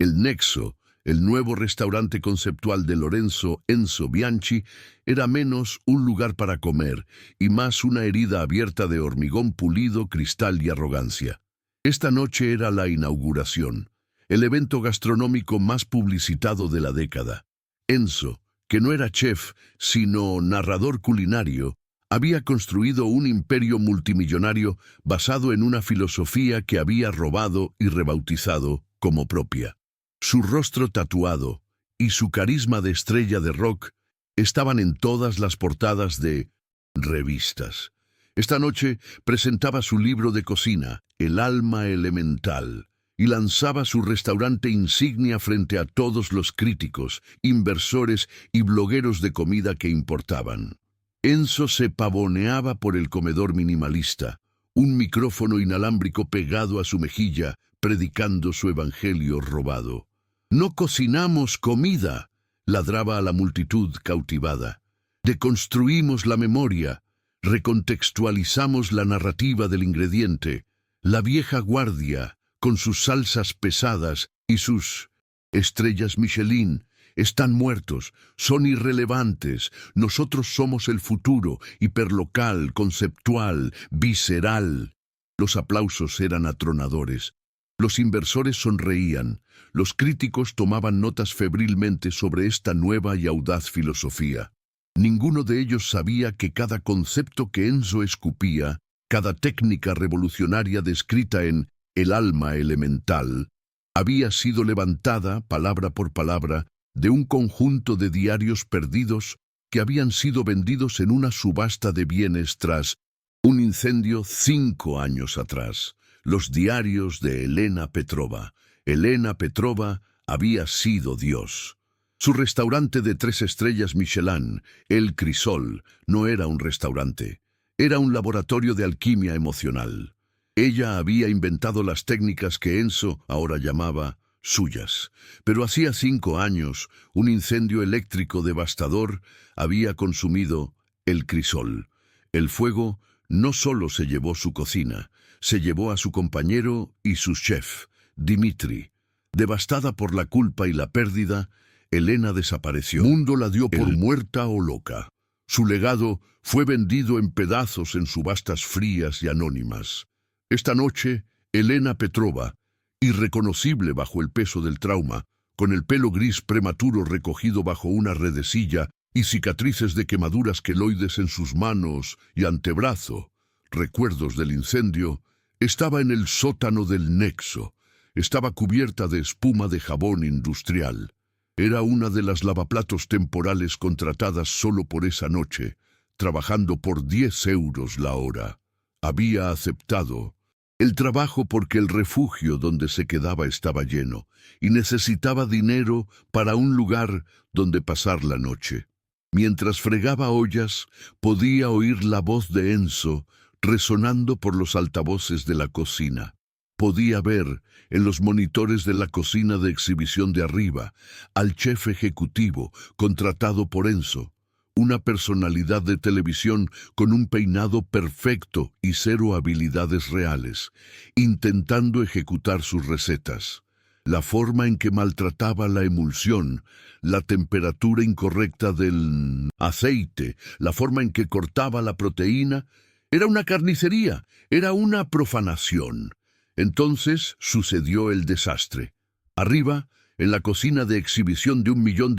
El Nexo, el nuevo restaurante conceptual de Lorenzo Enzo Bianchi, era menos un lugar para comer y más una herida abierta de hormigón pulido, cristal y arrogancia. Esta noche era la inauguración, el evento gastronómico más publicitado de la década. Enzo, que no era chef, sino narrador culinario, había construido un imperio multimillonario basado en una filosofía que había robado y rebautizado como propia. Su rostro tatuado y su carisma de estrella de rock estaban en todas las portadas de revistas. Esta noche presentaba su libro de cocina, El alma elemental, y lanzaba su restaurante insignia frente a todos los críticos, inversores y blogueros de comida que importaban. Enzo se pavoneaba por el comedor minimalista, un micrófono inalámbrico pegado a su mejilla, predicando su evangelio robado. «No cocinamos comida», ladraba a la multitud cautivada. «Deconstruimos la memoria, recontextualizamos la narrativa del ingrediente. La vieja guardia, con sus salsas pesadas y sus estrellas Michelin, están muertos, son irrelevantes. Nosotros somos el futuro, hiperlocal, conceptual, visceral». Los aplausos eran atronadores. Los inversores sonreían, los críticos tomaban notas febrilmente sobre esta nueva y audaz filosofía. Ninguno de ellos sabía que cada concepto que Enzo escupía, cada técnica revolucionaria descrita en El alma elemental, había sido levantada, palabra por palabra, de un conjunto de diarios perdidos que habían sido vendidos en una subasta de bienes tras un incendio 5 años atrás. Los diarios de Elena Petrova. Elena Petrova había sido Dios. Su restaurante de 3 estrellas Michelin, El Crisol, no era un restaurante. Era un laboratorio de alquimia emocional. Ella había inventado las técnicas que Enzo ahora llamaba suyas. Pero hacía 5 años, un incendio eléctrico devastador había consumido El Crisol. El fuego no solo se llevó su cocina, se llevó a su compañero y su chef, Dimitri. Devastada por la culpa y la pérdida, Elena desapareció. El mundo la dio por muerta o loca. Su legado fue vendido en pedazos en subastas frías y anónimas. Esta noche, Elena Petrova, irreconocible bajo el peso del trauma, con el pelo gris prematuro recogido bajo una redecilla y cicatrices de quemaduras queloides en sus manos y antebrazo, recuerdos del incendio, estaba en el sótano del Nexo. Estaba cubierta de espuma de jabón industrial. Era una de las lavaplatos temporales contratadas solo por esa noche, trabajando por 10 euros la hora. Había aceptado el trabajo porque el refugio donde se quedaba estaba lleno y necesitaba dinero para un lugar donde pasar la noche. Mientras fregaba ollas, podía oír la voz de Enzo resonando por los altavoces de la cocina. Podía ver, en los monitores de la cocina de exhibición de arriba, al chef ejecutivo contratado por Enzo, una personalidad de televisión con un peinado perfecto y 0 habilidades reales, intentando ejecutar sus recetas. La forma en que maltrataba la emulsión, la temperatura incorrecta del aceite, la forma en que cortaba la proteína, era una carnicería, era una profanación. Entonces sucedió el desastre. Arriba, en la cocina de exhibición de $1 millón,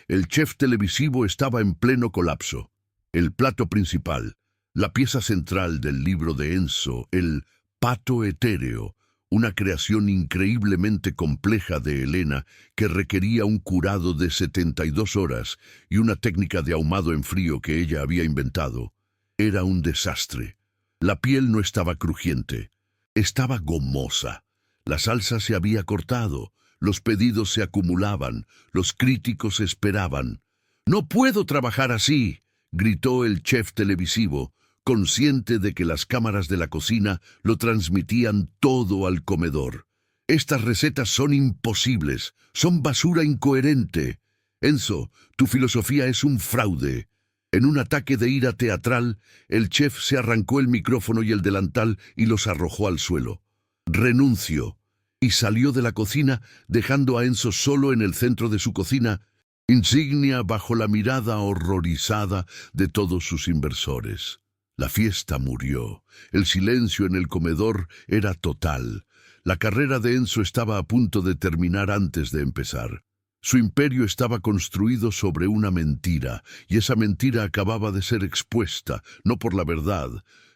el chef televisivo estaba en pleno colapso. El plato principal, la pieza central del libro de Enzo, el pato etéreo, una creación increíblemente compleja de Elena que requería un curado de 72 horas y una técnica de ahumado en frío que ella había inventado. Era un desastre. La piel no estaba crujiente, estaba gomosa. La salsa se había cortado, los pedidos se acumulaban, los críticos esperaban. «¡No puedo trabajar así!», gritó el chef televisivo, consciente de que las cámaras de la cocina lo transmitían todo al comedor. «Estas recetas son imposibles, son basura incoherente. Enzo, tu filosofía es un fraude». En un ataque de ira teatral, el chef se arrancó el micrófono y el delantal y los arrojó al suelo. «Renuncio». y salió de la cocina, dejando a Enzo solo en el centro de su cocina, insignia bajo la mirada horrorizada de todos sus inversores. La fiesta murió. El silencio en el comedor era total. La carrera de Enzo estaba a punto de terminar antes de empezar. Su imperio estaba construido sobre una mentira, y esa mentira acababa de ser expuesta, no por la verdad,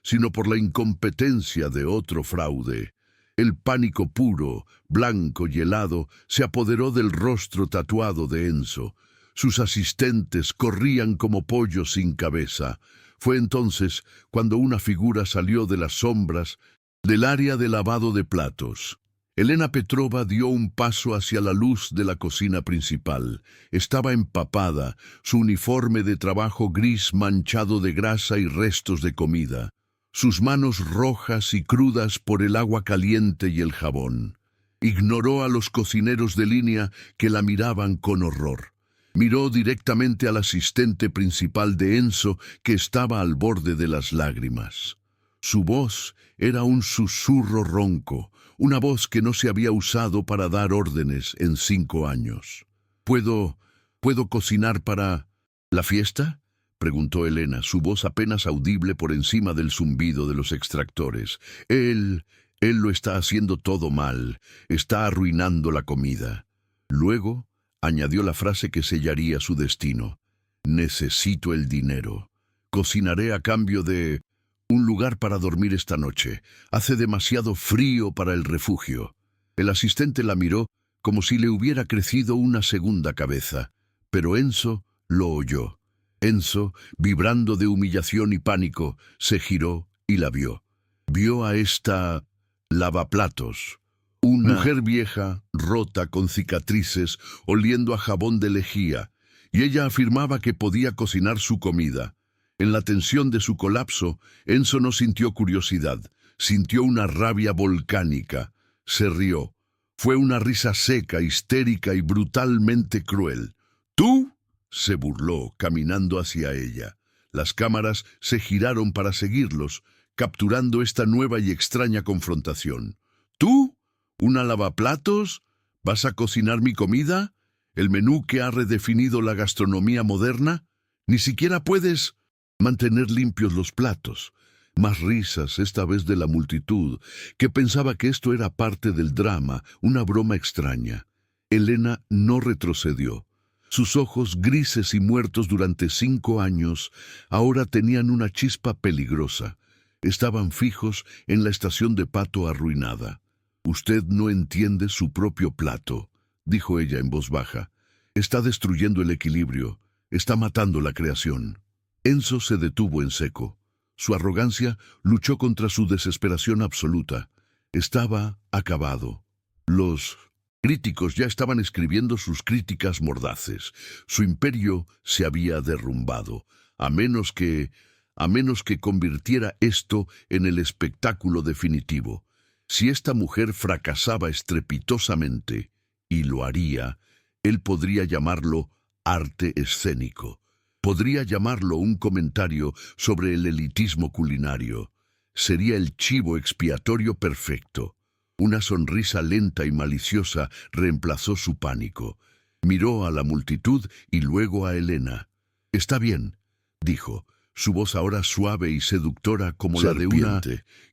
sino por la incompetencia de otro fraude. El pánico puro, blanco y helado, se apoderó del rostro tatuado de Enzo. Sus asistentes corrían como pollos sin cabeza. Fue entonces cuando una figura salió de las sombras del área de lavado de platos. Elena Petrova dio un paso hacia la luz de la cocina principal. Estaba empapada, su uniforme de trabajo gris manchado de grasa y restos de comida, sus manos rojas y crudas por el agua caliente y el jabón. Ignoró a los cocineros de línea que la miraban con horror. Miró directamente al asistente principal de Enzo, que estaba al borde de las lágrimas. Su voz era un susurro ronco, una voz que no se había usado para dar órdenes en 5 años. ¿Puedo cocinar para la fiesta?, preguntó Elena, su voz apenas audible por encima del zumbido de los extractores. Él lo está haciendo todo mal, está arruinando la comida. Luego añadió la frase que sellaría su destino. Necesito el dinero. Cocinaré a cambio de un lugar para dormir esta noche. Hace demasiado frío para el refugio. El asistente la miró como si le hubiera crecido una segunda cabeza, pero Enzo lo oyó. Enzo, vibrando de humillación y pánico, se giró y la vio. Vio a esta lavaplatos, una mujer vieja, rota, con cicatrices, oliendo a jabón de lejía, y ella afirmaba que podía cocinar su comida. En la tensión de su colapso, Enzo no sintió curiosidad, sintió una rabia volcánica. Se rió. Fue una risa seca, histérica y brutalmente cruel. ¿Tú?, se burló, caminando hacia ella. Las cámaras se giraron para seguirlos, capturando esta nueva y extraña confrontación. ¿Tú? ¿Una lavaplatos? ¿Vas a cocinar mi comida? ¿El menú que ha redefinido la gastronomía moderna? Ni siquiera puedes mantener limpios los platos. Más risas, esta vez de la multitud, que pensaba que esto era parte del drama, una broma extraña. Elena no retrocedió. Sus ojos, grises y muertos durante 5 años, ahora tenían una chispa peligrosa. Estaban fijos en la estación de Pato arruinada. «Usted no entiende su propio plato», dijo ella en voz baja. «Está destruyendo el equilibrio, está matando la creación». Enzo se detuvo en seco. Su arrogancia luchó contra su desesperación absoluta. Estaba acabado. Los críticos ya estaban escribiendo sus críticas mordaces. Su imperio se había derrumbado, a menos que convirtiera esto en el espectáculo definitivo. Si esta mujer fracasaba estrepitosamente, y lo haría, él podría llamarlo arte escénico. Podría llamarlo un comentario sobre el elitismo culinario. Sería el chivo expiatorio perfecto. Una sonrisa lenta y maliciosa reemplazó su pánico. Miró a la multitud y luego a Elena. «Está bien», dijo, su voz ahora suave y seductora como la de una.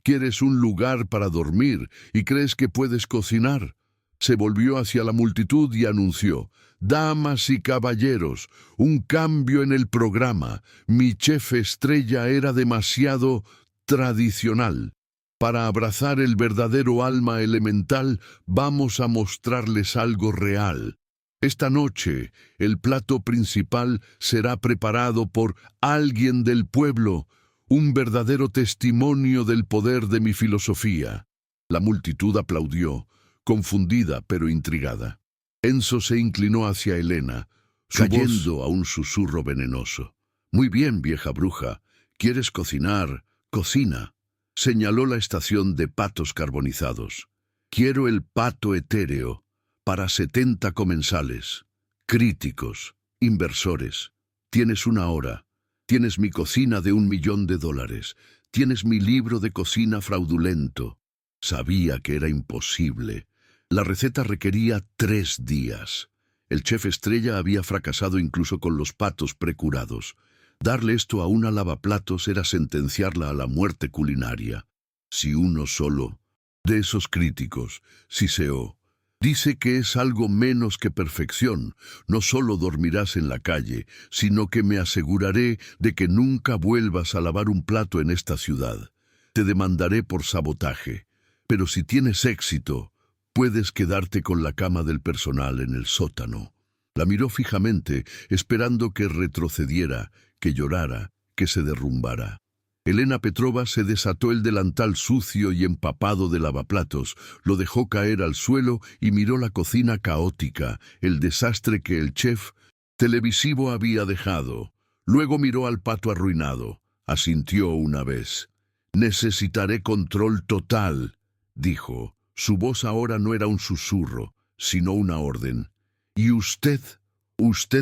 «¿Quieres un lugar para dormir y crees que puedes cocinar?» Se volvió hacia la multitud y anunció: «Damas y caballeros, un cambio en el programa. Mi chef estrella era demasiado tradicional. Para abrazar el verdadero alma elemental, vamos a mostrarles algo real. Esta noche, el plato principal será preparado por alguien del pueblo, un verdadero testimonio del poder de mi filosofía». La multitud aplaudió, confundida pero intrigada. Enzo se inclinó hacia Elena, cayendo a un susurro venenoso. «Muy bien, vieja bruja. ¿Quieres cocinar? Cocina». Señaló la estación de patos carbonizados. «Quiero el pato etéreo, para 70 comensales, críticos, inversores. Tienes 1 hora. Tienes mi cocina de $1.000.000. Tienes mi libro de cocina fraudulento». Sabía que era imposible, La receta requería 3 días. El chef estrella había fracasado incluso con los patos precurados. Darle esto a una lavaplatos era sentenciarla a la muerte culinaria. Si uno solo, de esos críticos, Ciceo, dice que es algo menos que perfección, no solo dormirás en la calle, sino que me aseguraré de que nunca vuelvas a lavar un plato en esta ciudad. Te demandaré por sabotaje. Pero si tienes éxito, puedes quedarte con la cama del personal en el sótano. La miró fijamente, esperando que retrocediera, que llorara, que se derrumbara. Elena Petrova se desató el delantal sucio y empapado de lavaplatos, lo dejó caer al suelo y miró la cocina caótica, el desastre que el chef televisivo había dejado. Luego miró al pato arruinado. Asintió una vez. «Necesitaré control total», dijo. Su voz ahora no era un susurro, sino una orden. «Y usted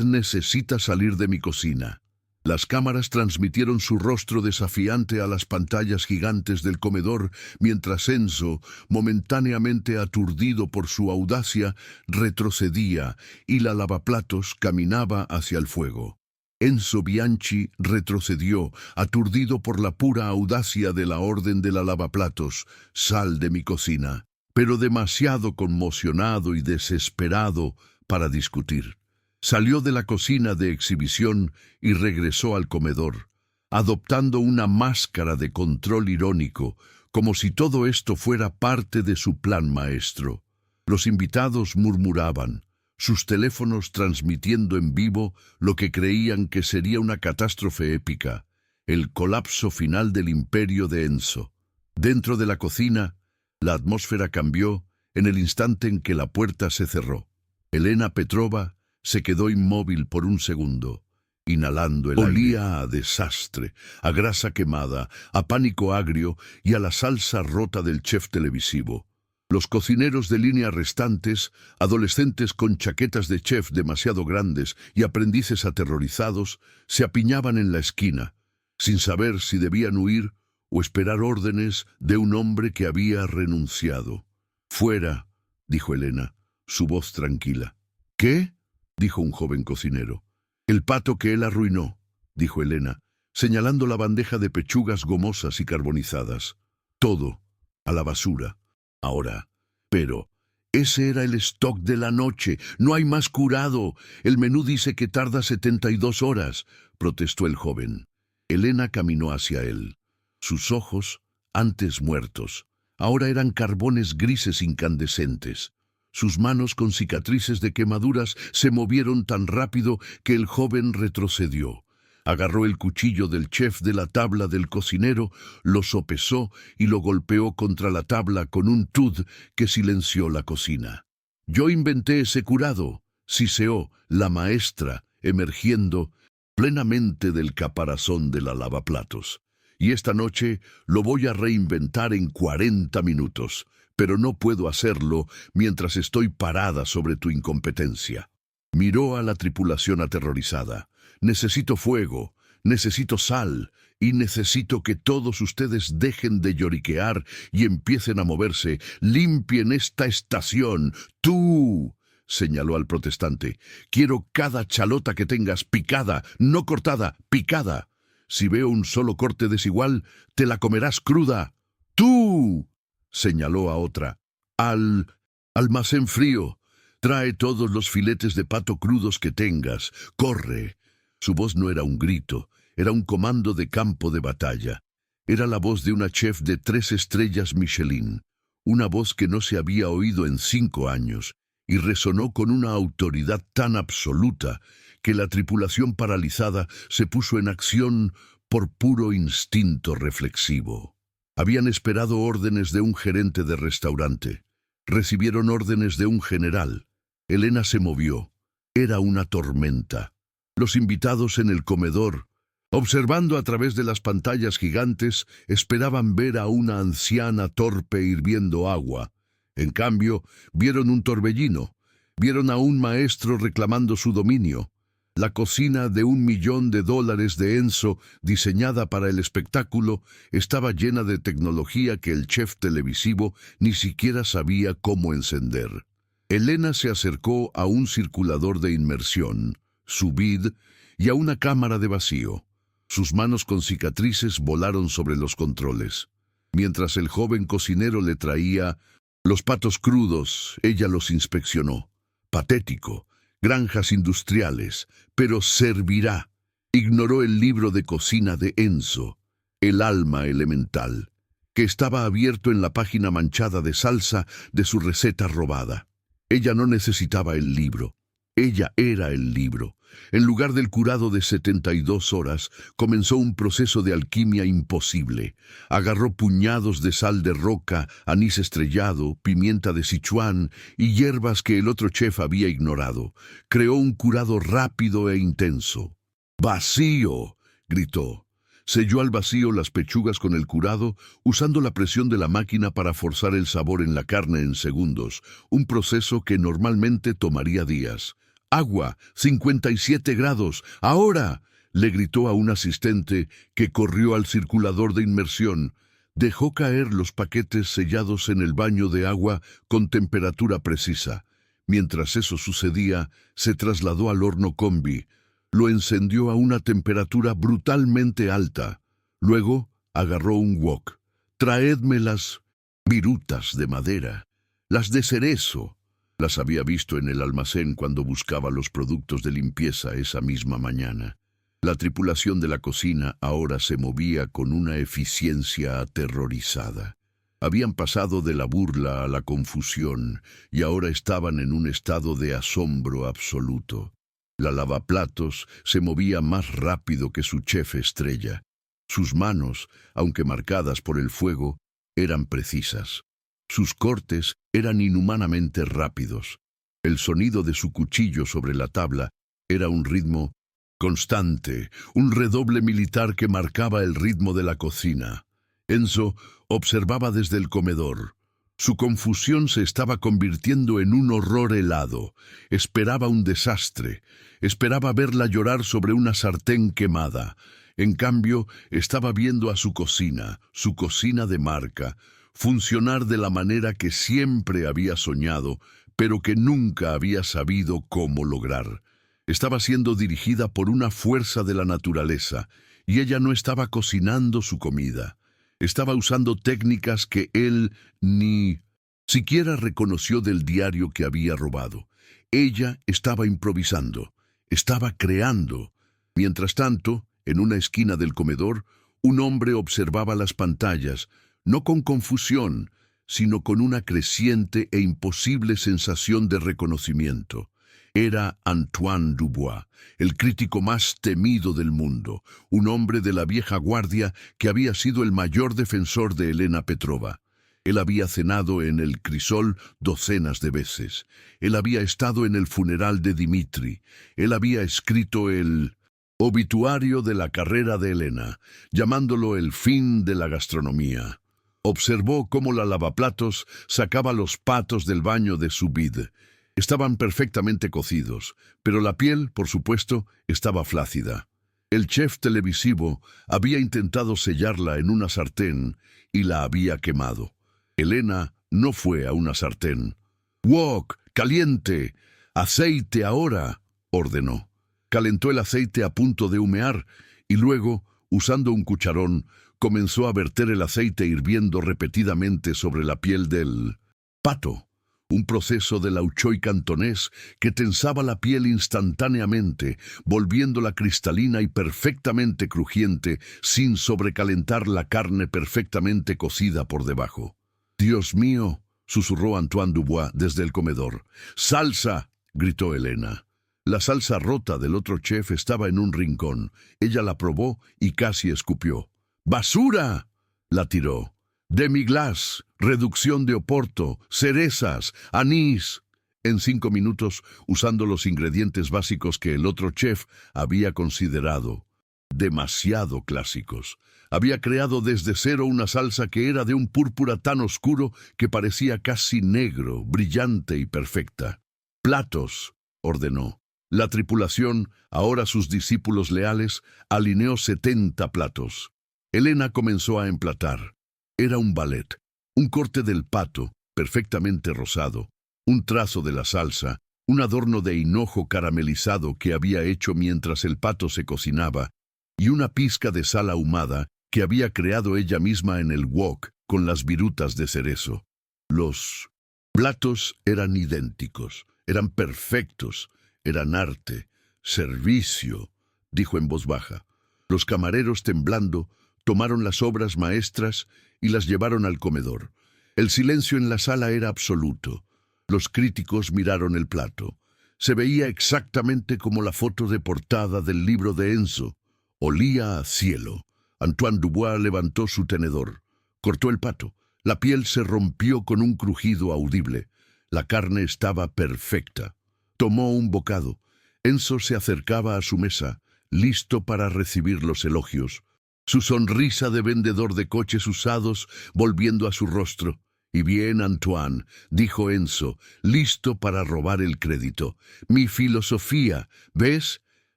necesita salir de mi cocina». Las cámaras transmitieron su rostro desafiante a las pantallas gigantes del comedor, mientras Enzo, momentáneamente aturdido por su audacia, retrocedía y la lavaplatos caminaba hacia el fuego. Enzo Bianchi retrocedió, aturdido por la pura audacia de la orden de la lavaplatos. «Sal de mi cocina», pero demasiado conmocionado y desesperado para discutir. Salió de la cocina de exhibición y regresó al comedor, adoptando una máscara de control irónico, como si todo esto fuera parte de su plan maestro. Los invitados murmuraban, sus teléfonos transmitiendo en vivo lo que creían que sería una catástrofe épica, el colapso final del imperio de Enzo. Dentro de la cocina, la atmósfera cambió en el instante en que la puerta se cerró. Elena Petrova se quedó inmóvil por un segundo, inhalando el aire. Olía a desastre, a grasa quemada, a pánico agrio y a la salsa rota del chef televisivo. Los cocineros de línea restantes, adolescentes con chaquetas de chef demasiado grandes y aprendices aterrorizados, se apiñaban en la esquina, sin saber si debían huir o esperar órdenes de un hombre que había renunciado. «Fuera», dijo Elena, su voz tranquila. «¿Qué?», dijo un joven cocinero. «El pato que él arruinó», dijo Elena, señalando la bandeja de pechugas gomosas y carbonizadas. «Todo, a la basura. Ahora, pero, ese era el stock de la noche. No hay más curado. El menú dice que tarda 72 horas», protestó el joven. Elena caminó hacia él. Sus ojos, antes muertos, ahora eran carbones grises incandescentes. Sus manos con cicatrices de quemaduras se movieron tan rápido que el joven retrocedió. Agarró el cuchillo del chef de la tabla del cocinero, lo sopesó y lo golpeó contra la tabla con un tud que silenció la cocina. «Yo inventé ese curado», siseó la maestra, emergiendo plenamente del caparazón de la lavaplatos. «Y esta noche lo voy a reinventar en 40 minutos. Pero no puedo hacerlo mientras estoy parada sobre tu incompetencia». Miró a la tripulación aterrorizada. «Necesito fuego, necesito sal, y necesito que todos ustedes dejen de lloriquear y empiecen a moverse. Limpien esta estación. Tú», señaló al protestante, «quiero cada chalota que tengas picada, no cortada, picada. Si veo un solo corte desigual, te la comerás cruda. Tú», señaló a otra, «al almacén frío. Trae todos los filetes de pato crudos que tengas. Corre». Su voz no era un grito, era un comando de campo de batalla. Era la voz de una chef de 3 estrellas Michelin, una voz que no se había oído en 5 años, y resonó con una autoridad tan absoluta que la tripulación paralizada se puso en acción por puro instinto reflexivo. Habían esperado órdenes de un gerente de restaurante. Recibieron órdenes de un general. Elena se movió. Era una tormenta. Los invitados en el comedor, observando a través de las pantallas gigantes, esperaban ver a una anciana torpe hirviendo agua. En cambio, vieron un torbellino. Vieron a un maestro reclamando su dominio. La cocina de $1.000.000 de Enzo, diseñada para el espectáculo, estaba llena de tecnología que el chef televisivo ni siquiera sabía cómo encender. Elena se acercó a un circulador de inmersión, sous vide, y a una cámara de vacío. Sus manos con cicatrices volaron sobre los controles. Mientras el joven cocinero le traía los patos crudos, ella los inspeccionó. Patético. Granjas industriales, pero servirá. Ignoró el libro de cocina de Enzo, El alma elemental, que estaba abierto en la página manchada de salsa de su receta robada. Ella no necesitaba el libro. Ella era el libro. En lugar del curado de 72 horas, comenzó un proceso de alquimia imposible. Agarró puñados de sal de roca, anís estrellado, pimienta de Sichuan y hierbas que el otro chef había ignorado. Creó un curado rápido e intenso. ¡Vacío!, gritó. Selló al vacío las pechugas con el curado, usando la presión de la máquina para forzar el sabor en la carne en segundos, un proceso que normalmente tomaría días. ¡Agua! 57 grados. ¡Ahora!, le gritó a un asistente que corrió al circulador de inmersión. Dejó caer los paquetes sellados en el baño de agua con temperatura precisa. Mientras eso sucedía, se trasladó al horno combi. Lo encendió a una temperatura brutalmente alta. Luego agarró un wok. «Traedme las virutas de madera, las de cerezo». Las había visto en el almacén cuando buscaba los productos de limpieza esa misma mañana. La tripulación de la cocina ahora se movía con una eficiencia aterrorizada. Habían pasado de la burla a la confusión y ahora estaban en un estado de asombro absoluto. La lavaplatos se movía más rápido que su chef estrella. Sus manos, aunque marcadas por el fuego, eran precisas. Sus cortes eran inhumanamente rápidos. El sonido de su cuchillo sobre la tabla era un ritmo constante, un redoble militar que marcaba el ritmo de la cocina. Enzo observaba desde el comedor. Su confusión se estaba convirtiendo en un horror helado. Esperaba un desastre. Esperaba verla llorar sobre una sartén quemada. En cambio, estaba viendo a su cocina de marca, funcionar de la manera que siempre había soñado, pero que nunca había sabido cómo lograr. Estaba siendo dirigida por una fuerza de la naturaleza, y ella no estaba cocinando su comida. Estaba usando técnicas que él ni siquiera reconoció del diario que había robado. Ella estaba improvisando, estaba creando. Mientras tanto, en una esquina del comedor, un hombre observaba las pantallas, no con confusión, sino con una creciente e imposible sensación de reconocimiento. Era Antoine Dubois, el crítico más temido del mundo, un hombre de la vieja guardia que había sido el mayor defensor de Elena Petrova. Él había cenado en el Crisol docenas de veces. Él había estado en el funeral de Dimitri. Él había escrito el obituario de la carrera de Elena, llamándolo el fin de la gastronomía. Observó cómo la lavaplatos sacaba los patos del baño de sous vide. Estaban perfectamente cocidos, pero la piel, por supuesto, estaba flácida. El chef televisivo había intentado sellarla en una sartén y la había quemado. Elena no fue a una sartén. «Wok, caliente, aceite ahora», ordenó. Calentó el aceite a punto de humear y luego, usando un cucharón, comenzó a verter el aceite hirviendo repetidamente sobre la piel del pato, un proceso del auchoy cantonés que tensaba la piel instantáneamente, volviéndola cristalina y perfectamente crujiente, sin sobrecalentar la carne perfectamente cocida por debajo. «Dios mío», susurró Antoine Dubois desde el comedor. «¡Salsa!», gritó Elena. La salsa rota del otro chef estaba en un rincón. Ella la probó y casi escupió. «¡Basura!», la tiró. «Demi-glace, reducción de oporto, cerezas, anís». En 5 minutos, usando los ingredientes básicos que el otro chef había considerado demasiado clásicos. Había creado desde cero una salsa que era de un púrpura tan oscuro que parecía casi negro, brillante y perfecta. «Platos», ordenó. La tripulación, ahora sus discípulos leales, alineó 70 platos. Elena comenzó a emplatar. Era un ballet, un corte del pato, perfectamente rosado, un trazo de la salsa, un adorno de hinojo caramelizado que había hecho mientras el pato se cocinaba, y una pizca de sal ahumada que había creado ella misma en el wok con las virutas de cerezo. Los platos eran idénticos, eran perfectos, eran arte, servicio, dijo en voz baja. Los camareros, temblando, tomaron las obras maestras y las llevaron al comedor. El silencio en la sala era absoluto. Los críticos miraron el plato. Se veía exactamente como la foto de portada del libro de Enzo. Olía a cielo. Antoine Dubois levantó su tenedor. Cortó el pato. La piel se rompió con un crujido audible. La carne estaba perfecta. Tomó un bocado. Enzo se acercaba a su mesa, listo para recibir los elogios. Su sonrisa de vendedor de coches usados volviendo a su rostro. «Y bien, Antoine», dijo Enzo, listo para robar el crédito. «Mi filosofía, ¿ves?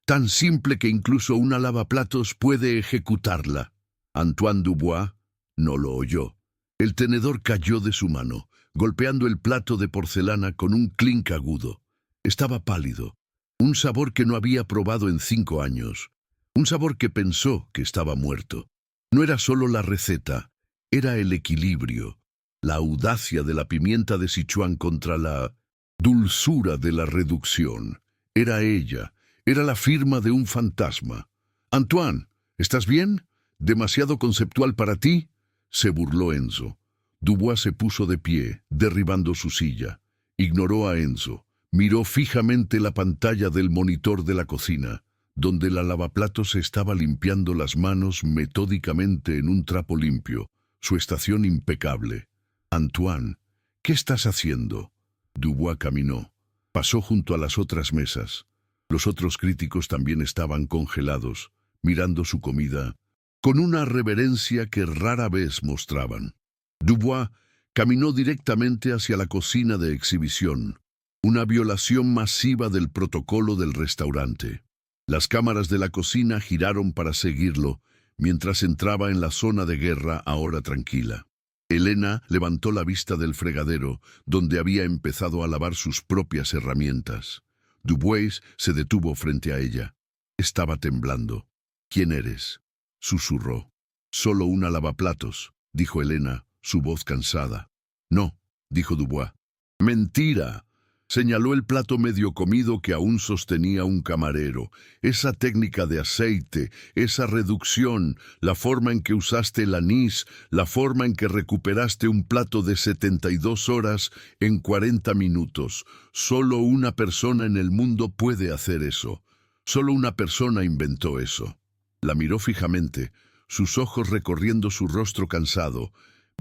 Tan simple que incluso una lavaplatos puede ejecutarla». Antoine Dubois no lo oyó. El tenedor cayó de su mano, golpeando el plato de porcelana con un clink agudo. Estaba pálido. Un sabor que no había probado en 5 años. Un sabor que pensó que estaba muerto. No era solo la receta, era el equilibrio. La audacia de la pimienta de Sichuan contra la dulzura de la reducción. Era ella, era la firma de un fantasma. «Antoine, ¿estás bien? ¿Demasiado conceptual para ti?», se burló Enzo. Dubois se puso de pie, derribando su silla. Ignoró a Enzo. Miró fijamente la pantalla del monitor de la cocina, donde la lavaplatos se estaba limpiando las manos metódicamente en un trapo limpio, su estación impecable. «Antoine, ¿qué estás haciendo?». Dubois caminó. Pasó junto a las otras mesas. Los otros críticos también estaban congelados, mirando su comida, con una reverencia que rara vez mostraban. Dubois caminó directamente hacia la cocina de exhibición, una violación masiva del protocolo del restaurante. Las cámaras de la cocina giraron para seguirlo, mientras entraba en la zona de guerra ahora tranquila. Elena levantó la vista del fregadero, donde había empezado a lavar sus propias herramientas. Dubois se detuvo frente a ella. Estaba temblando. «¿Quién eres?», susurró. «Solo una lavaplatos», dijo Elena, su voz cansada. «No», dijo Dubois. «Mentira», señaló el plato medio comido que aún sostenía un camarero. «Esa técnica de aceite, esa reducción, la forma en que usaste el anís, la forma en que recuperaste un plato de 72 horas en 40 minutos. Solo una persona en el mundo puede hacer eso. Solo una persona inventó eso». La miró fijamente, sus ojos recorriendo su rostro cansado,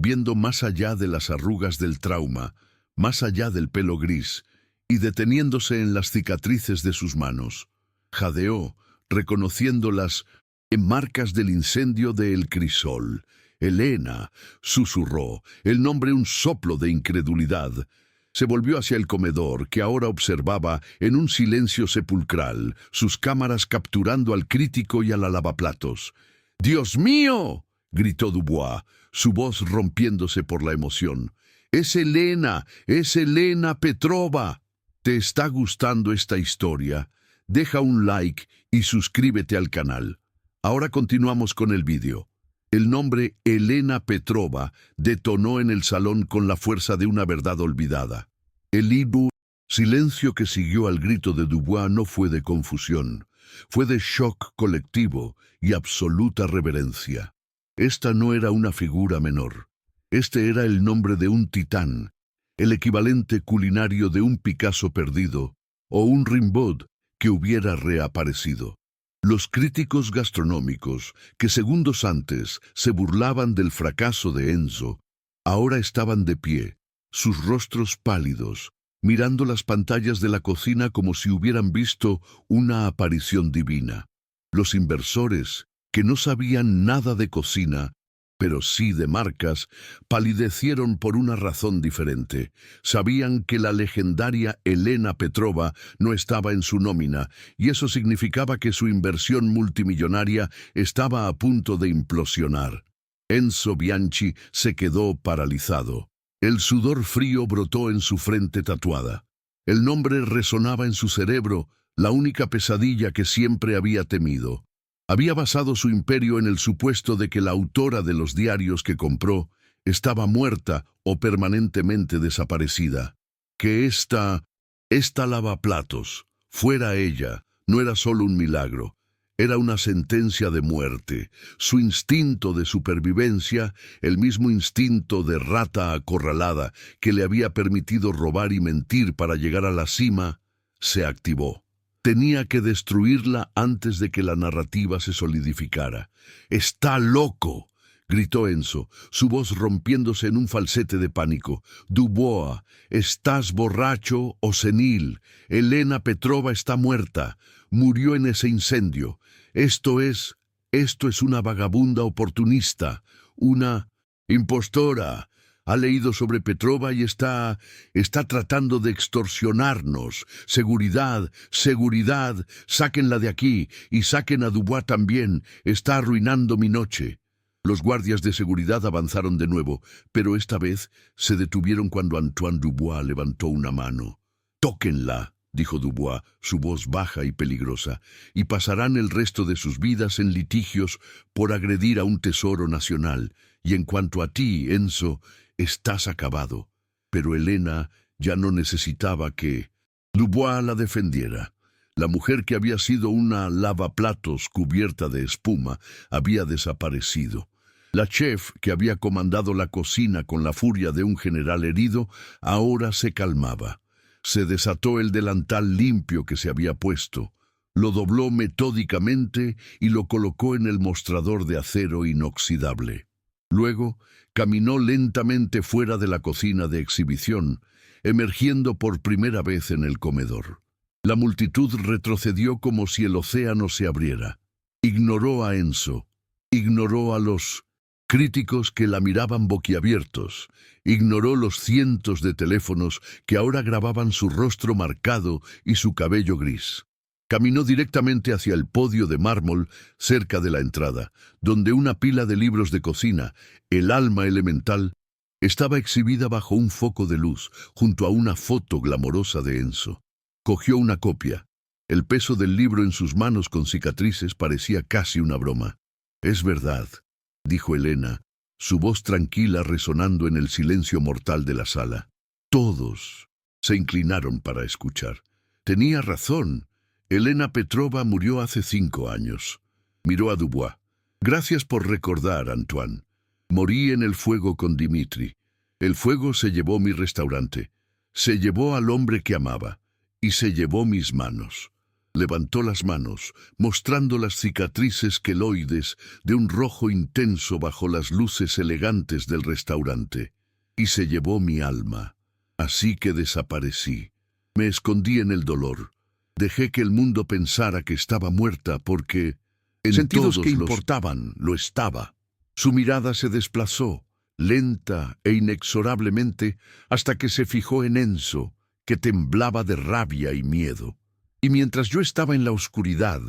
viendo más allá de las arrugas del trauma, más allá del pelo gris, y deteniéndose en las cicatrices de sus manos. Jadeó, reconociendo las marcas del incendio de El Crisol. «Elena», susurró, el nombre un soplo de incredulidad. Se volvió hacia el comedor, que ahora observaba en un silencio sepulcral, sus cámaras capturando al crítico y a la lavaplatos. «¡Dios mío!», gritó Dubois, su voz rompiéndose por la emoción. «¡Es Elena! ¡Es Elena Petrova!». ¿Te está gustando esta historia? Deja un like y suscríbete al canal. Ahora continuamos con el vídeo. El nombre Elena Petrova detonó en el salón con la fuerza de una verdad olvidada. El silencio que siguió al grito de Dubois no fue de confusión, fue de shock colectivo y absoluta reverencia. Esta no era una figura menor. Este era el nombre de un titán, el equivalente culinario de un Picasso perdido o un Rimbaud que hubiera reaparecido. Los críticos gastronómicos, que segundos antes se burlaban del fracaso de Enzo, ahora estaban de pie, sus rostros pálidos, mirando las pantallas de la cocina como si hubieran visto una aparición divina. Los inversores, que no sabían nada de cocina, pero sí de marcas, palidecieron por una razón diferente. Sabían que la legendaria Elena Petrova no estaba en su nómina, y eso significaba que su inversión multimillonaria estaba a punto de implosionar. Enzo Bianchi se quedó paralizado. El sudor frío brotó en su frente tatuada. El nombre resonaba en su cerebro, la única pesadilla que siempre había temido. Había basado su imperio en el supuesto de que la autora de los diarios que compró estaba muerta o permanentemente desaparecida. Que esta lavaplatos fuera ella no era solo un milagro, era una sentencia de muerte. Su instinto de supervivencia, el mismo instinto de rata acorralada que le había permitido robar y mentir para llegar a la cima, se activó. Tenía que destruirla antes de que la narrativa se solidificara. «¡Está loco!», gritó Enzo, su voz rompiéndose en un falsete de pánico. «Dubois, ¿estás borracho o senil? Elena Petrova está muerta. Murió en ese incendio. Esto es una vagabunda oportunista, una impostora. Ha leído sobre Petrova y está tratando de extorsionarnos. Seguridad, seguridad, sáquenla de aquí y saquen a Dubois también. Está arruinando mi noche». Los guardias de seguridad avanzaron de nuevo, pero esta vez se detuvieron cuando Antoine Dubois levantó una mano. «Tóquenla», dijo Dubois, su voz baja y peligrosa, «y pasarán el resto de sus vidas en litigios por agredir a un tesoro nacional. Y en cuanto a ti, Enzo, estás acabado». Pero Elena ya no necesitaba que Dubois la defendiera. La mujer que había sido una lavaplatos cubierta de espuma había desaparecido. La chef, que había comandado la cocina con la furia de un general herido, ahora se calmaba. Se desató el delantal limpio que se había puesto, lo dobló metódicamente y lo colocó en el mostrador de acero inoxidable. Luego, caminó lentamente fuera de la cocina de exhibición, emergiendo por primera vez en el comedor. La multitud retrocedió como si el océano se abriera. Ignoró a Enzo, ignoró a los críticos que la miraban boquiabiertos, ignoró los cientos de teléfonos que ahora grababan su rostro marcado y su cabello gris. Caminó directamente hacia el podio de mármol cerca de la entrada, donde una pila de libros de cocina, el alma elemental, estaba exhibida bajo un foco de luz, junto a una foto glamorosa de Enzo. Cogió una copia. El peso del libro en sus manos con cicatrices parecía casi una broma. «Es verdad», dijo Elena, su voz tranquila resonando en el silencio mortal de la sala. Todos se inclinaron para escuchar. Tenía razón. Elena Petrova murió hace 5 años. Miró a Dubois. «Gracias por recordar, Antoine. Morí en el fuego con Dimitri. El fuego se llevó mi restaurante. Se llevó al hombre que amaba. Y se llevó mis manos». Levantó las manos, mostrando las cicatrices queloides de un rojo intenso bajo las luces elegantes del restaurante. «Y se llevó mi alma. Así que desaparecí. Me escondí en el dolor. Dejé que el mundo pensara que estaba muerta porque, en sentidos que importaban, lo estaba». Su mirada se desplazó, lenta e inexorablemente, hasta que se fijó en Enzo, que temblaba de rabia y miedo. «Y mientras yo estaba en la oscuridad»,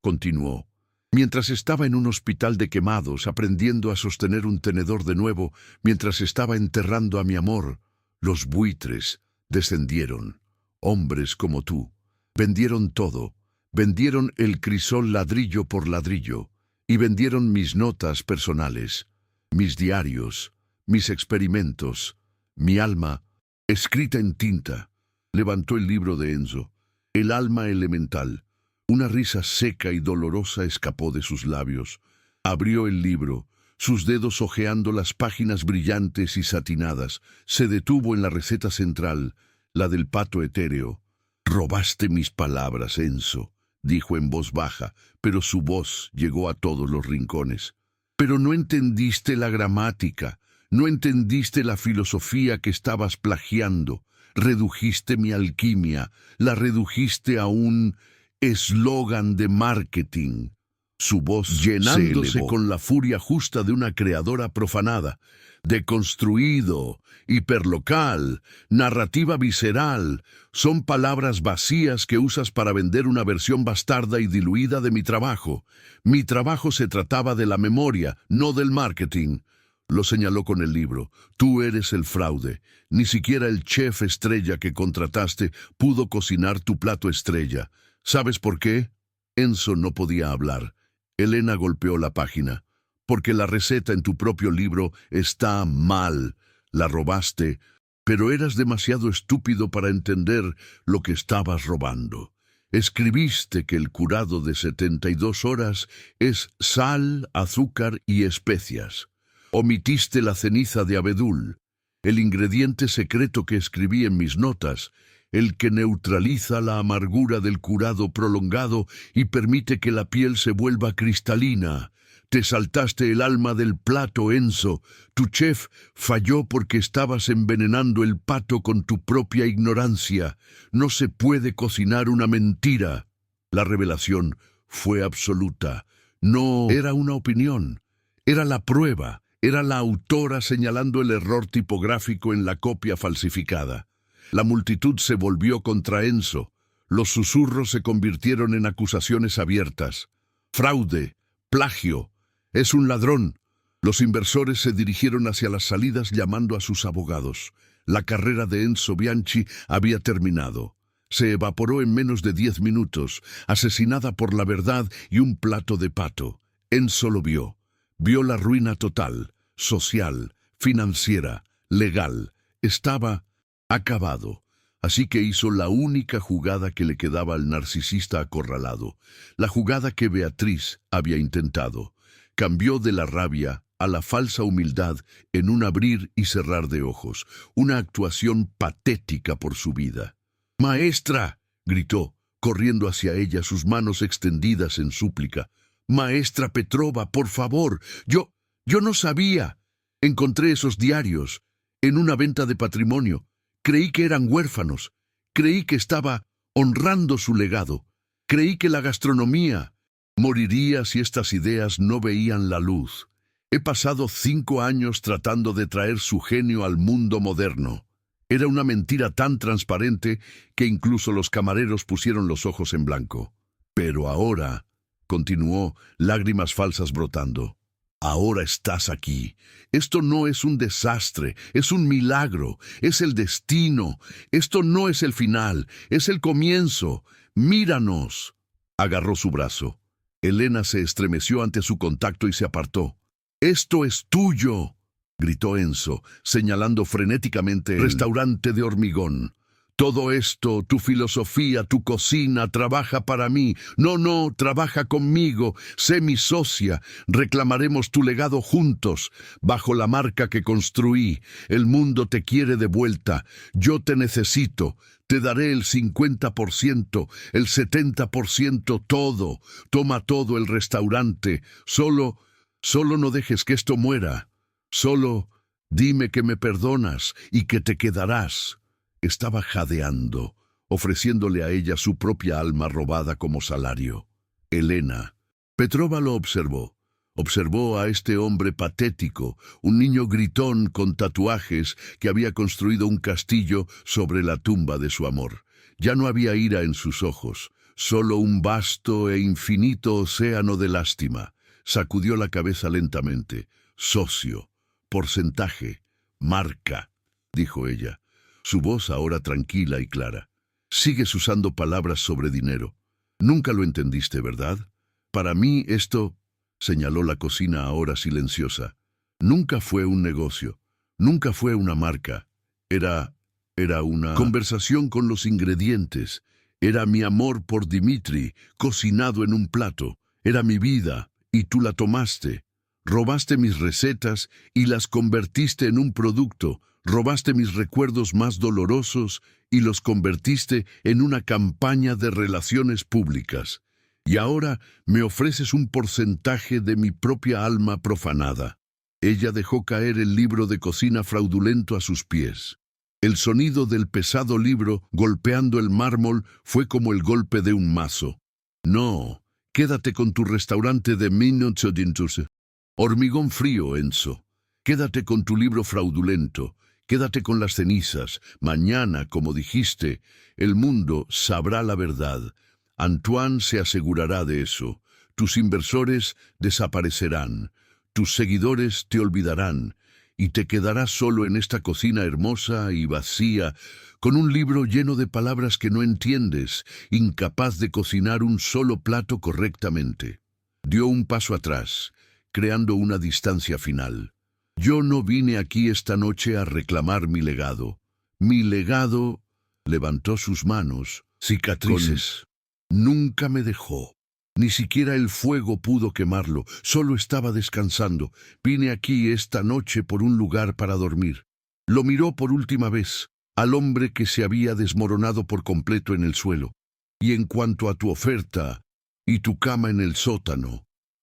continuó, «mientras estaba en un hospital de quemados aprendiendo a sostener un tenedor de nuevo, mientras estaba enterrando a mi amor, los buitres descendieron, hombres como tú, vendieron todo, vendieron el crisol ladrillo por ladrillo, y vendieron mis notas personales, mis diarios, mis experimentos, mi alma, escrita en tinta». Levantó el libro de Enzo. El alma elemental. Una risa seca y dolorosa escapó de sus labios. Abrió el libro, sus dedos hojeando las páginas brillantes y satinadas. Se detuvo en la receta central, la del pato etéreo. «Robaste mis palabras, Enzo», dijo en voz baja, pero su voz llegó a todos los rincones. «Pero no entendiste la gramática, no entendiste la filosofía que estabas plagiando. Redujiste mi alquimia, la redujiste a un eslogan de marketing». Su voz llenándose con la furia justa de una creadora profanada. Deconstruido, hiperlocal, narrativa visceral, son palabras vacías que usas para vender una versión bastarda y diluida de mi trabajo. Mi trabajo se trataba de la memoria, no del marketing. Lo señaló con el libro. Tú eres el fraude. Ni siquiera el chef estrella que contrataste pudo cocinar tu plato estrella. ¿Sabes por qué? Enzo no podía hablar. Elena golpeó la página. Porque la receta en tu propio libro está mal. La robaste, pero eras demasiado estúpido para entender lo que estabas robando. Escribiste que el curado de 72 horas es sal, azúcar y especias. Omitiste la ceniza de abedul, el ingrediente secreto que escribí en mis notas, el que neutraliza la amargura del curado prolongado y permite que la piel se vuelva cristalina. Te saltaste el alma del plato, Enzo. Tu chef falló porque estabas envenenando el pato con tu propia ignorancia. No se puede cocinar una mentira. La revelación fue absoluta. No era una opinión, era la prueba. Era la autora señalando el error tipográfico en la copia falsificada. La multitud se volvió contra Enzo. Los susurros se convirtieron en acusaciones abiertas. Fraude, plagio, es un ladrón. Los inversores se dirigieron hacia las salidas llamando a sus abogados. La carrera de Enzo Bianchi había terminado. Se evaporó en menos de 10 minutos, asesinada por la verdad y un plato de pato. Enzo lo vio. Vio la ruina total, social, financiera, legal. Estaba acabado. Así que hizo la única jugada que le quedaba al narcisista acorralado. La jugada que Beatriz había intentado. Cambió de la rabia a la falsa humildad en un abrir y cerrar de ojos. Una actuación patética por su vida. «¡Maestra!», gritó, corriendo hacia ella, sus manos extendidas en súplica. «Maestra Petrova, por favor, yo no sabía. Encontré esos diarios en una venta de patrimonio. Creí que eran huérfanos. Creí que estaba honrando su legado. Creí que la gastronomía moriría si estas ideas no veían la luz. He pasado 5 años tratando de traer su genio al mundo moderno. Era una mentira tan transparente que incluso los camareros pusieron los ojos en blanco. Pero ahora», continuó, lágrimas falsas brotando, «ahora estás aquí. Esto no es un desastre, es un milagro, es el destino. Esto no es el final, es el comienzo. Míranos». Agarró su brazo. Elena se estremeció ante su contacto y se apartó. «Esto es tuyo», gritó Enzo, señalando frenéticamente el restaurante de hormigón. «Todo esto, tu filosofía, tu cocina, trabaja para mí. No, trabaja conmigo. Sé mi socia. Reclamaremos tu legado juntos, bajo la marca que construí. El mundo te quiere de vuelta. Yo te necesito. Te daré el 50%, el 70%, todo. Toma todo el restaurante. Solo no dejes que esto muera. Solo dime que me perdonas y que te quedarás». Estaba jadeando, ofreciéndole a ella su propia alma robada como salario. Elena. Petrova lo observó. Observó a este hombre patético, un niño gritón con tatuajes que había construido un castillo sobre la tumba de su amor. Ya no había ira en sus ojos, solo un vasto e infinito océano de lástima. Sacudió la cabeza lentamente. «Socio, porcentaje, marca», dijo ella. Su voz ahora tranquila y clara. «Sigues usando palabras sobre dinero. Nunca lo entendiste, ¿verdad? Para mí esto», señaló la cocina ahora silenciosa, «nunca fue un negocio, nunca fue una marca. Era una conversación con los ingredientes. Era mi amor por Dimitri, cocinado en un plato. Era mi vida, y tú la tomaste. Robaste mis recetas y las convertiste en un producto. Robaste mis recuerdos más dolorosos y los convertiste en una campaña de relaciones públicas. Y ahora me ofreces un porcentaje de mi propia alma profanada». Ella dejó caer el libro de cocina fraudulento a sus pies. El sonido del pesado libro golpeando el mármol fue como el golpe de un mazo. «No, Quédate con tu restaurante de minutos. Hormigón frío, Enzo. Quédate con tu libro fraudulento. Quédate con las cenizas. Mañana, como dijiste, el mundo sabrá la verdad. Antoine se asegurará de eso. Tus inversores desaparecerán. Tus seguidores te olvidarán. Y te quedarás solo en esta cocina hermosa y vacía, con un libro lleno de palabras que no entiendes, incapaz de cocinar un solo plato correctamente. Dio un paso atrás, creando una distancia final. Yo no vine aquí esta noche a reclamar mi legado. Mi legado levantó sus manos, cicatrices. Nunca me dejó. Ni siquiera el fuego pudo quemarlo, solo estaba descansando. Vine aquí esta noche por un lugar para dormir. Lo miró por última vez, al hombre que se había desmoronado por completo en el suelo. Y en cuanto a tu oferta y tu cama en el sótano,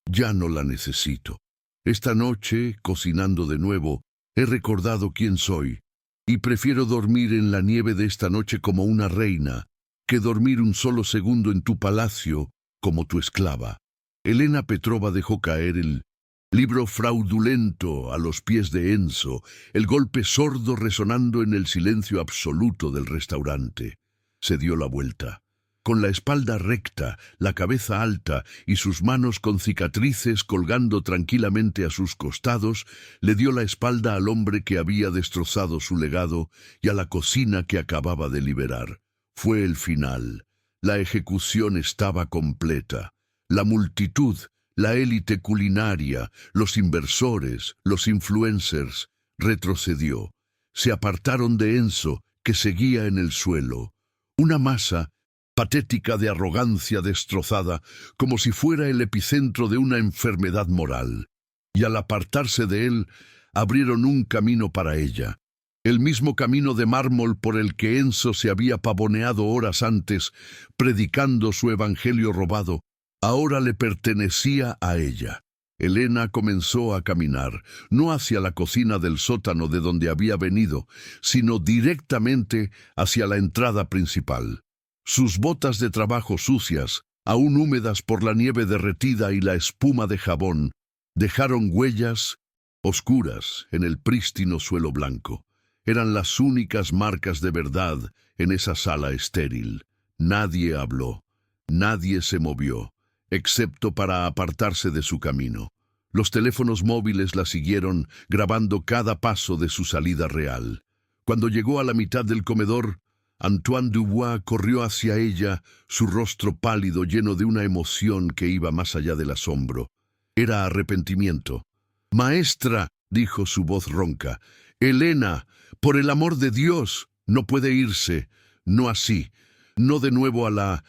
ya no la necesito. Esta noche, cocinando de nuevo, he recordado quién soy, y prefiero dormir en la nieve de esta noche como una reina, que dormir un solo segundo en tu palacio como tu esclava. Elena Petrova dejó caer el libro fraudulento a los pies de Enzo, el golpe sordo resonando en el silencio absoluto del restaurante. Se dio la vuelta. Con la espalda recta, la cabeza alta y sus manos con cicatrices colgando tranquilamente a sus costados, le dio la espalda al hombre que había destrozado su legado y a la cocina que acababa de liberar. Fue el final. La ejecución estaba completa. La multitud, la élite culinaria, los inversores, los influencers, retrocedió. Se apartaron de Enzo, que seguía en el suelo. Una masa patética de arrogancia destrozada, como si fuera el epicentro de una enfermedad moral. Y al apartarse de él, abrieron un camino para ella. El mismo camino de mármol por el que Enzo se había pavoneado horas antes, predicando su evangelio robado, ahora le pertenecía a ella. Elena comenzó a caminar, no hacia la cocina del sótano de donde había venido, sino directamente hacia la entrada principal. Sus botas de trabajo sucias, aún húmedas por la nieve derretida y la espuma de jabón, dejaron huellas oscuras en el prístino suelo blanco. Eran las únicas marcas de verdad en esa sala estéril. Nadie habló, nadie se movió, excepto para apartarse de su camino. Los teléfonos móviles la siguieron, grabando cada paso de su salida real. Cuando llegó a la mitad del comedor, Antoine Dubois corrió hacia ella, su rostro pálido lleno de una emoción que iba más allá del asombro. Era arrepentimiento. «Maestra», dijo su voz ronca, «Elena, por el amor de Dios, no puede irse, no así, no de nuevo a la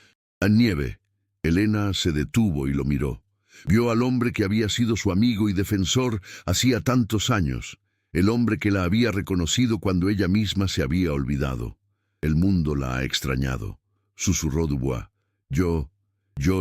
nieve». Elena se detuvo y lo miró. Vio al hombre que había sido su amigo y defensor hacía tantos años, el hombre que la había reconocido cuando ella misma se había olvidado. «El mundo la ha extrañado», susurró Dubois. Yo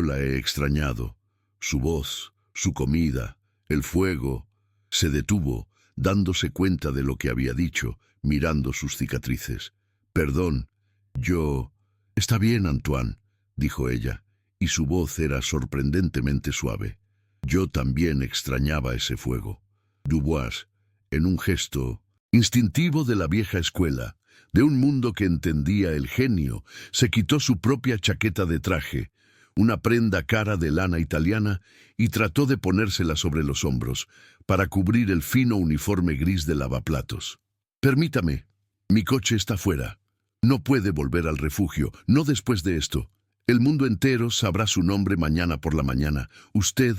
la he extrañado. Su voz, su comida, el fuego. Se detuvo, dándose cuenta de lo que había dicho, mirando sus cicatrices. «Perdón, yo...» «Está bien, Antoine», dijo ella, y su voz era sorprendentemente suave. «Yo también extrañaba ese fuego». Dubois, en un gesto instintivo de la vieja escuela, de un mundo que entendía el genio, se quitó su propia chaqueta de traje, una prenda cara de lana italiana, y trató de ponérsela sobre los hombros, para cubrir el fino uniforme gris de lavaplatos. «Permítame, mi coche está fuera. No puede volver al refugio, no después de esto. El mundo entero sabrá su nombre mañana por la mañana. Usted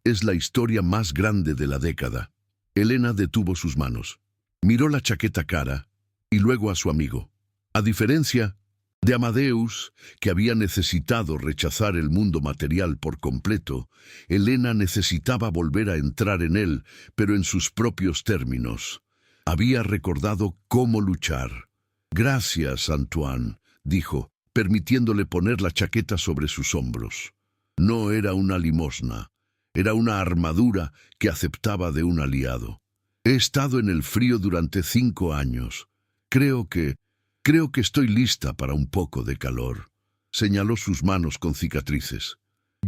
es la historia más grande de la década». Elena detuvo sus manos. Miró la chaqueta cara, y luego a su amigo. A diferencia de Amadeus, que había necesitado rechazar el mundo material por completo, Elena necesitaba volver a entrar en él, pero en sus propios términos. Había recordado cómo luchar. «Gracias, Antoine», dijo, permitiéndole poner la chaqueta sobre sus hombros. No era una limosna, era una armadura que aceptaba de un aliado. «He estado en el frío durante 5 años. Creo que estoy lista para un poco de calor». Señaló sus manos con cicatrices.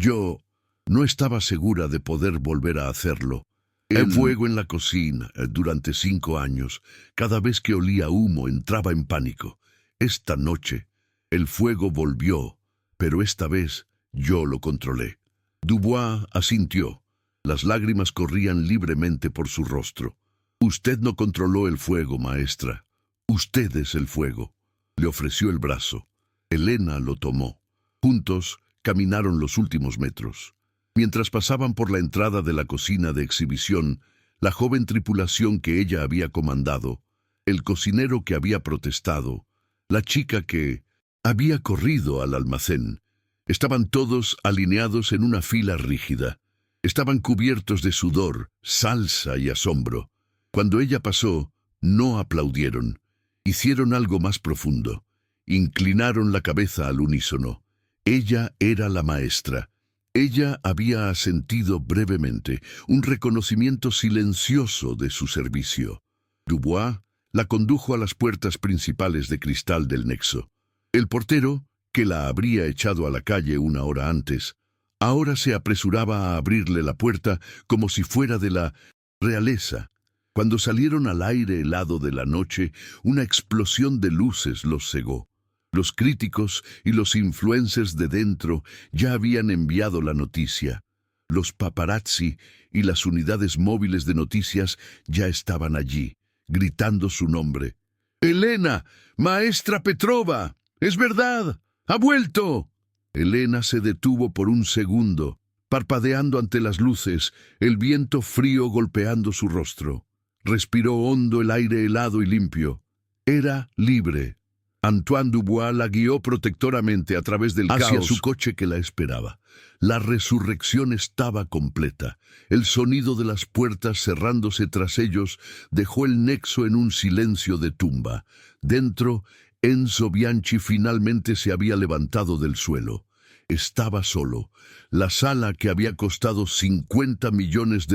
Yo no estaba segura de poder volver a hacerlo. El fuego en la cocina durante 5 años. Cada vez que olía humo entraba en pánico. Esta noche el fuego volvió, pero esta vez yo lo controlé. Dubois asintió. Las lágrimas corrían libremente por su rostro. Usted no controló el fuego, maestra. Usted es el fuego. Le ofreció el brazo. Elena lo tomó. Juntos caminaron los últimos metros. Mientras pasaban por la entrada de la cocina de exhibición, la joven tripulación que ella había comandado, el cocinero que había protestado, la chica que había corrido al almacén, estaban todos alineados en una fila rígida. Estaban cubiertos de sudor, salsa y asombro. Cuando ella pasó, no aplaudieron. Hicieron algo más profundo. Inclinaron la cabeza al unísono. Ella era la maestra. Ella había asentido brevemente, un reconocimiento silencioso de su servicio. Dubois la condujo a las puertas principales de cristal del nexo. El portero, que la habría echado a la calle 1 hora antes, ahora se apresuraba a abrirle la puerta como si fuera de la realeza. Cuando salieron al aire helado de la noche, una explosión de luces los cegó. Los críticos y los influencers de dentro ya habían enviado la noticia. Los paparazzi y las unidades móviles de noticias ya estaban allí, gritando su nombre. «¡Elena! ¡Maestra Petrova! ¡Es verdad! ¡Ha vuelto!». Elena se detuvo por un segundo, parpadeando ante las luces, el viento frío golpeando su rostro. Respiró hondo el aire helado y limpio. Era libre. Antoine Dubois la guió protectoramente a través del caos hacia su coche que la esperaba. La resurrección estaba completa. El sonido de las puertas cerrándose tras ellos dejó el nexo en un silencio de tumba. Dentro, Enzo Bianchi finalmente se había levantado del suelo. Estaba solo. La sala, que había costado $50 millones,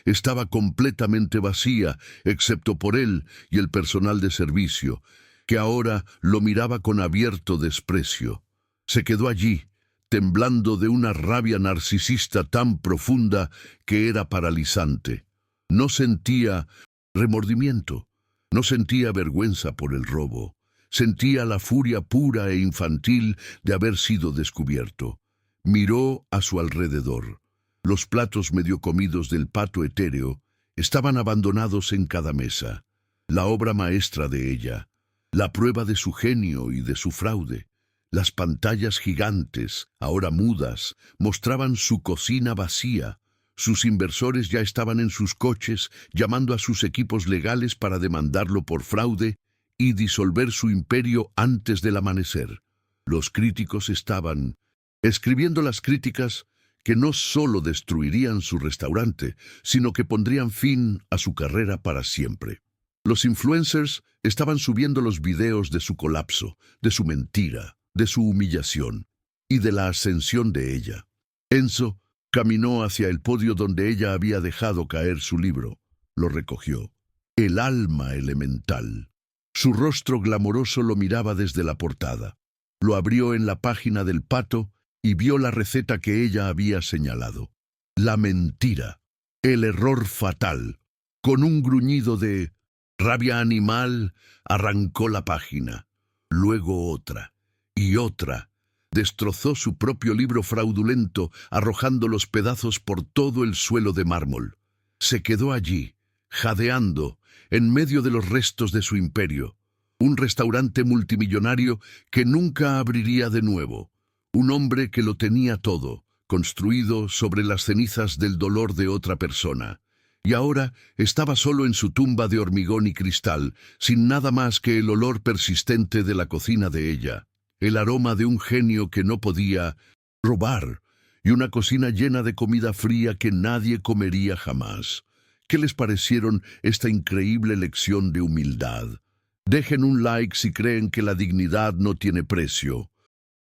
estaba completamente vacía, excepto por él y el personal de servicio, que ahora lo miraba con abierto desprecio. Se quedó allí, temblando de una rabia narcisista tan profunda que era paralizante. No sentía remordimiento, no sentía vergüenza por el robo. Sentía la furia pura e infantil de haber sido descubierto. Miró a su alrededor. Los platos medio comidos del pato etéreo estaban abandonados en cada mesa. La obra maestra de ella, la prueba de su genio y de su fraude. Las pantallas gigantes, ahora mudas, mostraban su cocina vacía. Sus inversores ya estaban en sus coches, llamando a sus equipos legales para demandarlo por fraude y disolver su imperio antes del amanecer. Los críticos estaban escribiendo las críticas que no solo destruirían su restaurante, sino que pondrían fin a su carrera para siempre. Los influencers estaban subiendo los videos de su colapso, de su mentira, de su humillación y de la ascensión de ella. Enzo caminó hacia el podio donde ella había dejado caer su libro. Lo recogió. El alma elemental. Su rostro glamoroso lo miraba desde la portada. Lo abrió en la página del pato y vio la receta que ella había señalado. La mentira. El error fatal. Con un gruñido de rabia animal, arrancó la página. Luego otra y otra. Destrozó su propio libro fraudulento, arrojando los pedazos por todo el suelo de mármol. Se quedó allí, jadeando, en medio de los restos de su imperio. Un restaurante multimillonario que nunca abriría de nuevo. Un hombre que lo tenía todo, construido sobre las cenizas del dolor de otra persona. Y ahora estaba solo en su tumba de hormigón y cristal, sin nada más que el olor persistente de la cocina de ella, el aroma de un genio que no podía robar, y una cocina llena de comida fría que nadie comería jamás. ¿Qué les parecieron esta increíble lección de humildad? Dejen un like si creen que la dignidad no tiene precio.